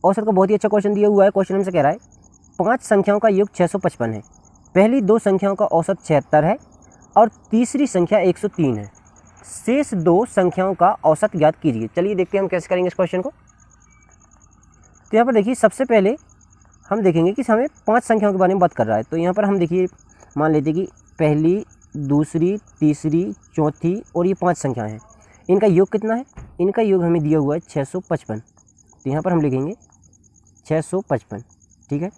औसत का बहुत ही अच्छा क्वेश्चन दिया हुआ है। क्वेश्चन हमसे कह रहा है 5 संख्याओं का योग 655 है, पहली 2 संख्याओं का औसत 76 है और तीसरी संख्या 103 है, शेष 2 संख्याओं का औसत ज्ञात कीजिए। चलिए देखते हैं हम कैसे करेंगे इस क्वेश्चन को। तो यहाँ पर देखिए सबसे पहले हम देखेंगे कि हमें 5 संख्याओं के बारे में बात कर रहा है। तो यहाँ पर हम देखिए मान लेते हैं कि पहली, दूसरी, तीसरी, चौथी और ये 5 संख्याएँ हैं। इनका योग कितना है? इनका योग हमें दिया हुआ है 655। तो यहाँ पर हम लिखेंगे 655, ठीक है।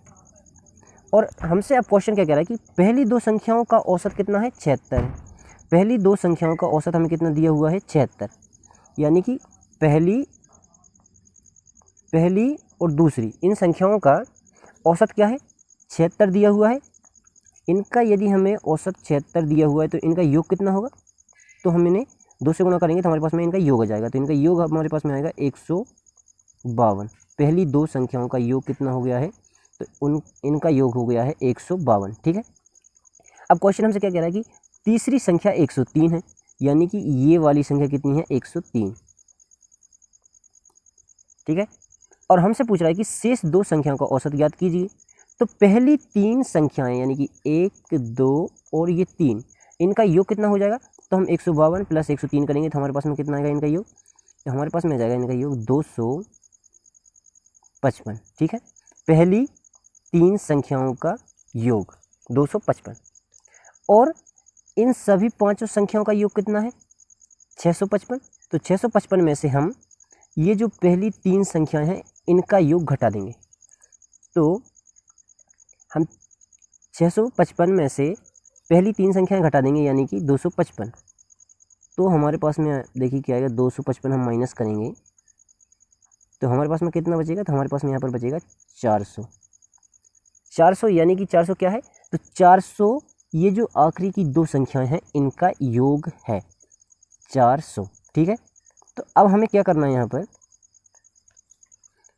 और हमसे अब क्वेश्चन क्या कह रहा है कि पहली 2 संख्याओं का औसत कितना है? 76 है। पहली 2 संख्याओं का औसत हमें कितना दिया हुआ है? 76। यानी कि पहली और दूसरी इन संख्याओं का औसत क्या है? 76 दिया हुआ है। इनका यदि हमें औसत 76 दिया हुआ है तो इनका योग कितना होगा? तो हम इन्हें 2 से गुणा करेंगे तो हमारे पास में इनका योग आ जाएगा। तो इनका योग हमारे पास में आएगा 152। पहली 2 संख्याओं का योग कितना हो गया है? तो इनका योग हो गया है 152, ठीक है। अब क्वेश्चन हमसे क्या कह रहा है कि तीसरी संख्या 103 है, यानी कि ये वाली संख्या कितनी है? 103, ठीक है। और हमसे पूछ रहा है कि शेष 2 संख्याओं का औसत ज्ञात कीजिए। तो पहली 3 संख्याएं यानी कि 1, 2 और ये 3, इनका योग कितना हो जाएगा? तो हम 152 प्लस 103 करेंगे तो हमारे पास में कितना आएगा इनका योग? तो हमारे पास में आ जाएगा इनका योग 255, ठीक है। पहली 3 संख्याओं का योग 255 और इन सभी 5 संख्याओं का योग कितना है? 655। तो 655 में से हम ये जो पहली 3 संख्याएं हैं इनका योग घटा देंगे। तो हम 655 में से पहली 3 संख्याएं घटा देंगे यानी कि 255। तो हमारे पास में देखिए क्या आएगा? 255 हम माइनस करेंगे तो हमारे पास में कितना बचेगा? तो हमारे पास में यहाँ पर बचेगा 400 यानी कि 400 क्या है? तो 400 ये जो आखिरी की 2 संख्याएं हैं इनका योग है 400, ठीक है। तो अब हमें क्या करना है? यहाँ पर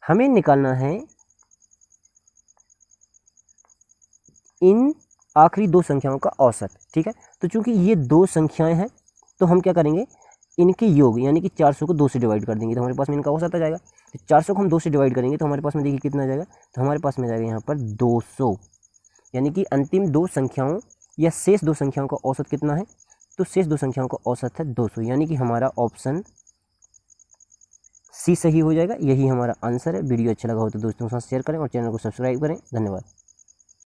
हमें निकालना है इन आखिरी 2 संख्याओं का औसत, ठीक है। तो चूंकि ये 2 संख्याएं हैं तो हम क्या करेंगे? इनके योग यानी कि 400 को 2 से डिवाइड कर देंगे तो हमारे पास में इनका औसत आ जाएगा। तो 400 को हम 2 से डिवाइड करेंगे तो हमारे पास में देखिए कितना आ जाएगा? तो हमारे पास में आ जाएगा यहाँ पर 200, यानी कि अंतिम 2 संख्याओं या शेष 2 संख्याओं का औसत कितना है? तो शेष 2 संख्याओं का औसत है 200, यानी कि हमारा ऑप्शन सी सही हो जाएगा। यही हमारा आंसर है। वीडियो अच्छा लगा हो तो दोस्तों के साथ शेयर करें और चैनल को सब्सक्राइब करें। धन्यवाद।